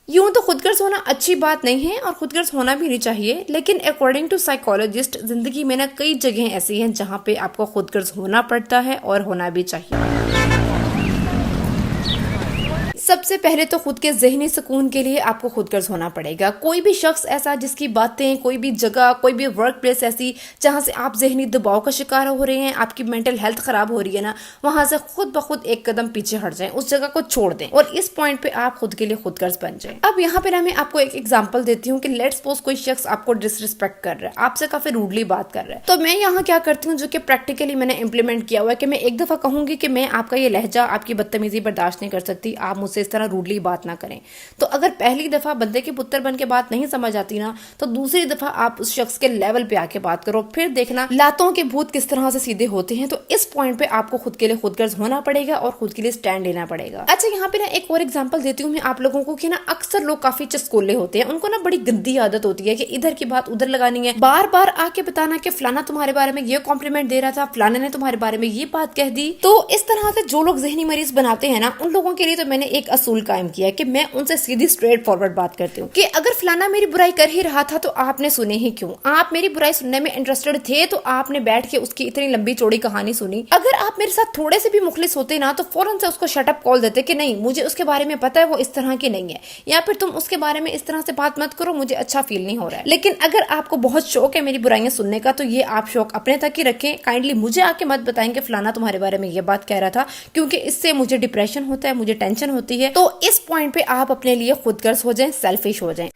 यूं तो खुदगर्ज होना अच्छी बात नहीं है और खुदगर्ज होना भी नहीं चाहिए, लेकिन अकॉर्डिंग टू साइकोलॉजिस्ट जिंदगी में ना कई जगह ऐसी हैं जहां पे आपको खुदगर्ज होना पड़ता है और होना भी चाहिए। सबसे पहले तो खुद के ज़हनी सुकून के लिए आपको खुदगर्ज होना पड़ेगा। कोई भी शख्स ऐसा जिसकी बातें, कोई भी जगह, कोई भी वर्क प्लेस ऐसी जहां से आप ज़हनी दबाव का शिकार हो रहे हैं, आपकी मेंटल हेल्थ खराब हो रही है ना, वहां से खुद ब खुद एक कदम पीछे हट जाएं, उस जगह को छोड़ दें और इस पॉइंट पे आप खुद के लिए खुदगर्ज बन जाएं। अब यहाँ पे ना मैं आपको एक एग्जाम्पल देती हूँ कि लेट्स सपोज कोई शख्स आपको डिसरिस्पेक्ट कर रहा है, आपसे काफी रूडली बात कर रहा है, तो मैं यहाँ क्या करती हूँ जो कि प्रैक्टिकली मैंने इंप्लीमेंट किया हुआ है कि मैं एक दफा कहूंगी कि मैं आपका ये लहजा, आपकी बदतमीजी बर्दाश्त नहीं कर सकती, आप मुझसे इस तरह रूडली बात ना करें। तो अगर पहली दफा बंदे के पुत्र बन के बात नहीं समझ आती ना, तो दूसरी दफा आप उस शख्स के लेवल पे आके बात करो, फिर देखना लातों के भूत किस तरह से सीधे होते हैं। तो इस पॉइंट पे आपको खुद के लिए खुदगर्ज होना पड़ेगा और खुद के लिए स्टैंड लेना पड़ेगा। अच्छा, यहाँ पे ना एक और एग्जांपल देती हूँ मैं आप लोगों को कि ना अक्सर लोग काफी चस्कोले होते हैं, उनको ना बड़ी गंदी आदत होती है कि इधर की बात उधर लगानी है, बार बार आके बताना कि फलाना तुम्हारे बारे में ये कॉम्प्लीमेंट दे रहा था, फलाने ने तुम्हारे बारे में ये बात कह दी। तो इस तरह से जो लोग ज़हनी मरीज बनाते हैं ना, उन लोगों के लिए तो मैंने एक असूल कायम किया है कि मैं उनसे सीधी स्ट्रेट फॉरवर्ड बात करती हूँ कि अगर फलाना मेरी बुराई कर ही रहा था तो आपने सुने ही क्यों? आप मेरी बुराई सुनने में इंटरेस्टेड थे तो आपने बैठ के उसकी इतनी लंबी चौड़ी कहानी सुनी। अगर आप मेरे साथ थोड़े से भी मुखलिस होते ना तो फौरन से उसको शट अप कॉल देते कि नहीं, मुझे उसके बारे में पता है, वो इस तरह की नहीं है, या फिर तुम उसके बारे में इस तरह से बात मत करो, मुझे अच्छा फील नहीं हो रहा है। लेकिन अगर आपको बहुत शौक है मेरी बुराइयां सुनने का, तो ये आप शौक अपने तक ही रखें। काइंडली मुझे आके मत बताएंगे फलाना तुम्हारे बारे में ये बात कह रहा था, क्योंकि इससे मुझे डिप्रेशन होता है, मुझे टेंशन होती है। तो इस पॉइंट पे आप अपने लिए खुदगर्ज हो जाएं, सेल्फिश हो जाएं।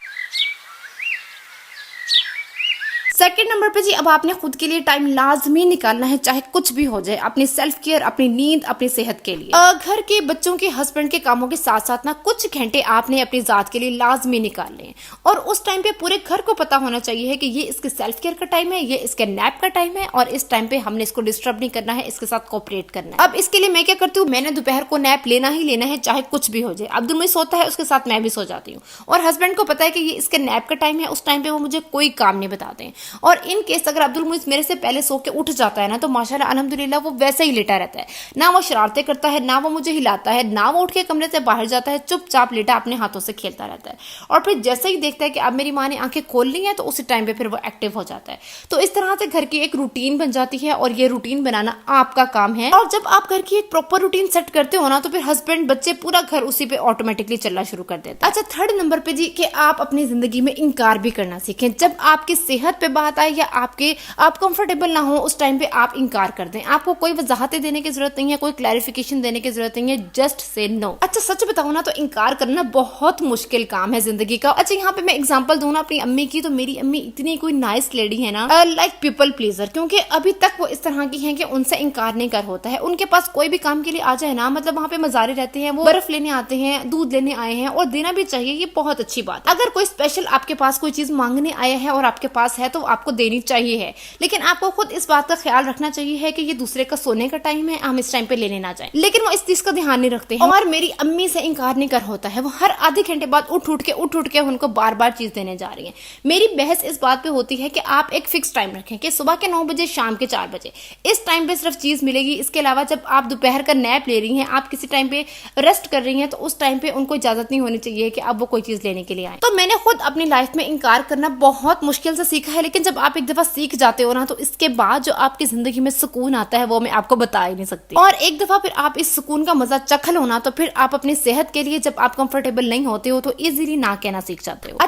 सेकंड नंबर पे जी, अब आपने खुद के लिए टाइम लाजमी निकालना है, चाहे कुछ भी हो जाए, अपनी सेल्फ केयर, अपनी नींद, अपनी सेहत के लिए। घर के, बच्चों के, हस्बैंड के कामों के साथ साथ ना कुछ घंटे आपने अपनी जात के लिए लाजमी निकालने हैं और उस टाइम पे पूरे घर को पता होना चाहिए कि ये इसके सेल्फ केयर का टाइम है, ये इसके नैप का टाइम है और इस टाइम पे हमने इसको डिस्टर्ब नहीं करना है, इसके साथ कोऑपरेट करना है। अब इसके लिए मैं क्या करती हूँ, मैंने दोपहर को नैप लेना ही लेना है, चाहे कुछ भी हो जाए। अब्दुल मुई सोता है, उसके साथ मैं भी सो जाती हूँ और हस्बैंड को पता है कि ये इसके नैप का टाइम है, उस टाइम पे वो मुझे कोई काम नहीं बताते हैं। और इन केस अगर अब्दुल मुइज मेरे से पहले सो के उठ जाता है ना, तो माशाल्लाह अल्हम्दुलिल्लाह वो वैसे ही लेटा रहता है, ना वो शरारतें करता है, ना वो मुझे हिलाता है, ना वो उठ के कमरे से बाहर जाता है, चुपचाप लेटा अपने हाथों से खेलता रहता है। और फिर जैसे ही देखता है कि अब मेरी माँ ने आंखें खोल ली हैं, तो उसी टाइम पे फिर वो एक्टिव हो जाता है। तो इस तरह से घर की एक रूटीन बन जाती है और ये रूटीन बनाना आपका काम है। और जब आप घर की एक प्रॉपर रूटीन सेट करते हो ना, तो फिर हस्बैंड, बच्चे, पूरा घर उसी पे ऑटोमेटिकली चलना शुरू कर देता है। अच्छा, थर्ड नंबर पे जी कि आप अपनी जिंदगी में इनकार भी करना सीखें। जब आपकी सेहत पे बात आए या आप कंफर्टेबल ना हो, उस टाइम पे आप इनकार कर दें। आपको कोई वजाहतें देने की जरूरत नहीं है, कोई क्लैरिफिकेशन देने की जरूरत नहीं है, जस्ट से नो। अच्छा, सच बताऊं ना तो इनकार करना बहुत मुश्किल काम है जिंदगी का। अच्छा, यहाँ पे मैं एग्जांपल दूं ना अपनी अम्मी की, तो मेरी अम्मी इतनी कोई नाइस लेडी है ना, लाइक पीपल प्लीजर, क्योंकि अभी तक वो इस तरह की हैं कि उनसे इनकार नहीं कर होता है। उनके पास कोई भी काम के लिए आ जाए ना, मतलब वहाँ पे मजारे रहते हैं, वो बर्फ लेने आते हैं, दूध लेने आए हैं, और देना भी चाहिए, ये बहुत अच्छी बात है। अगर कोई स्पेशल आपके पास कोई चीज मांगने आया है और आपके पास है तो आपको देनी चाहिए है, लेकिन आपको खुद इस बात का ख्याल रखना चाहिए है कि ये दूसरे का सोने का टाइम है, हम इस टाइम पे लेने ना जाएं। लेकिन वो इस चीज का ध्यान नहीं रखते हैं। और मेरी अम्मी से इनकार नहीं कर होता है, वो हर आधे घंटे बाद उठ के उनको बार बार चीज देने जा रही है। मेरी बहस इस बात पे होती है कि आप एक फिक्स टाइम रखें कि सुबह के 9 बजे, शाम के 4 बजे, इस टाइम पे सिर्फ चीज मिलेगी। इसके अलावा जब आप दोपहर का नैप ले रही हैं, आप किसी टाइम पे रेस्ट कर रही हैं, तो उस टाइम पे उनको इजाजत नहीं होनी चाहिए कि अब वो कोई चीज लेने के लिए आए। तो मैंने खुद अपनी लाइफ में इनकार करना बहुत मुश्किल से सीखा है, लेकिन जब आप एक दफा सीख जाते हो ना, तो इसके बाद जो आपकी जिंदगी में सुकून आता है वो मैं आपको बता ही नहीं सकती। और एक दफा फिर आप इस सुकून का मजा चख लो ना, तो फिर आप अपनी सेहत के लिए जब आप कंफर्टेबल नहीं होते हो तो इजीली ना कहना सीख जाते हो।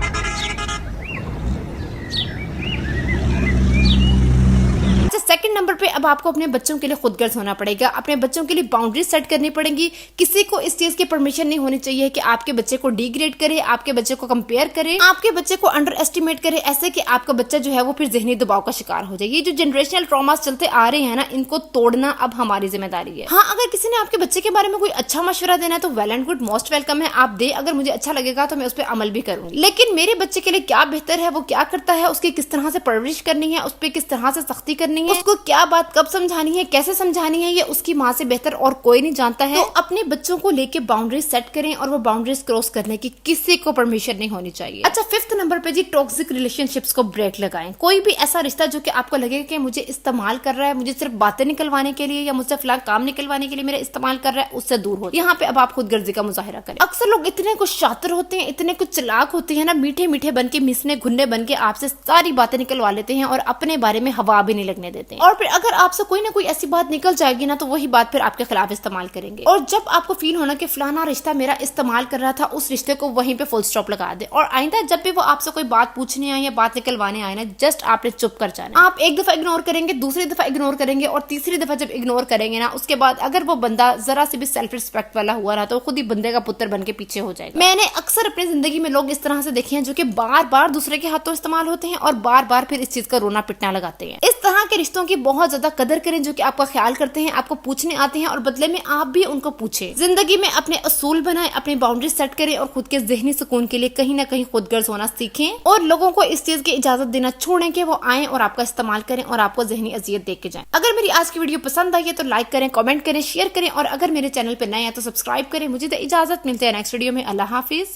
सेकंड नंबर पे अब आपको अपने बच्चों के लिए खुदगर्ज होना पड़ेगा, अपने बच्चों के लिए बाउंड्री सेट करनी पड़ेगी। किसी को इस चीज की परमिशन नहीं होनी चाहिए कि आपके बच्चे को डिग्रेड करे, आपके बच्चे को कंपेयर करे, आपके बच्चे को अंडर एस्टिमेट करे, ऐसे कि आपका बच्चा जो है वो फिर जहनी दबाव का शिकार हो जाए। ये जो जनरेशनल ट्रॉमास चलते आ रहे हैं ना, इनको तोड़ना अब हमारी जिम्मेदारी है। हाँ, अगर किसी ने आपके बच्चे के बारे में कोई अच्छा मशवरा देना है तो well and good, most welcome है, आप दे। अगर मुझे अच्छा लगेगा तो मैं उस पर अमल भी करूंगी। लेकिन मेरे बच्चे के लिए क्या बेहतर है, वो क्या करता है, उसकी किस तरह से परवरिश करनी है, उस पर किस तरह से सख्ती करनी है, उसको क्या बात कब समझानी है, कैसे समझानी है, ये उसकी माँ से बेहतर और कोई नहीं जानता है। तो अपने बच्चों को लेके बाउंड्रीज सेट करें और वो बाउंड्रीज क्रॉस करने की किसी को परमिशन नहीं होनी चाहिए। अच्छा, 5th नंबर पे जी, टॉक्सिक रिलेशनशिप्स को ब्रेक लगाएं। कोई भी ऐसा रिश्ता जो कि आपको लगे कि मुझे इस्तेमाल कर रहा है, मुझे सिर्फ बातें निकलवाने के लिए या मुझसे फलां काम निकलवाने के लिए मेरा इस्तेमाल कर रहा है, उससे दूर हो। यहाँ पे अब आप खुद गर्जी का मुजाहिरा करें। अक्सर लोग इतने कुछ शातिर होते हैं, इतने कुछ चालाक होते हैं ना, मीठे मीठे बन के, मिसने घुन्ने बन के आपसे सारी बातें निकलवा लेते हैं और अपने बारे में हवा भी नहीं लगने देते हैं। और फिर अगर आपसे कोई ना कोई ऐसी बात निकल जाएगी ना, तो वही बात फिर आपके खिलाफ इस्तेमाल करेंगे। और जब आपको फील होना कि फलाना रिश्ता मेरा इस्तेमाल कर रहा था, उस रिश्ते को वहीं पे फुल स्टॉप लगा दे। और आइंदा जब भी वो आपसे कोई बात पूछने आए या बात निकलवाने आए ना, जस्ट आपने चुप कर जाना। आप एक दफा इग्नोर करेंगे, दूसरी दफा इग्नोर करेंगे और तीसरी दफा जब इग्नोर करेंगे ना, उसके बाद अगर वो बंदा जरा से भी सेल्फ रिस्पेक्ट वाला हुआ ना, तो खुद ही बंदे का पुत्र बन के पीछे हो जाएगा। मैंने अक्सर अपनी जिंदगी में लोग इस तरह से देखे हैं जो कि बार बार दूसरे के हाथों इस्तेमाल होते हैं और बार बार फिर इस चीज का रोना पिटना लगाते हैं। इस तरह के रिश्तों की बहुत ज्यादा कदर करें जो कि आपका ख्याल करते हैं, आपको पूछने आते हैं और बदले में आप भी उनको पूछें। जिंदगी में अपने असूल बनाएं, अपनी बाउंड्री सेट करें और खुद के ज़हनी सुकून के लिए कहीं ना कहीं खुदगर्ज होना सीखें और लोगों को इस चीज की इजाजत देना छोड़ें कि वो आए और आपका इस्तेमाल करें और आपको ज़हनी अजियत दे के जाएं। अगर मेरी आज की वीडियो पसंद आई है तो लाइक करें, कमेंट करें, शेयर करें और अगर मेरे चैनल पर नए हैं तो सब्सक्राइब करें। मुझे इजाजत, मिलते हैं नेक्स्ट वीडियो में। अल्लाह हाफिज।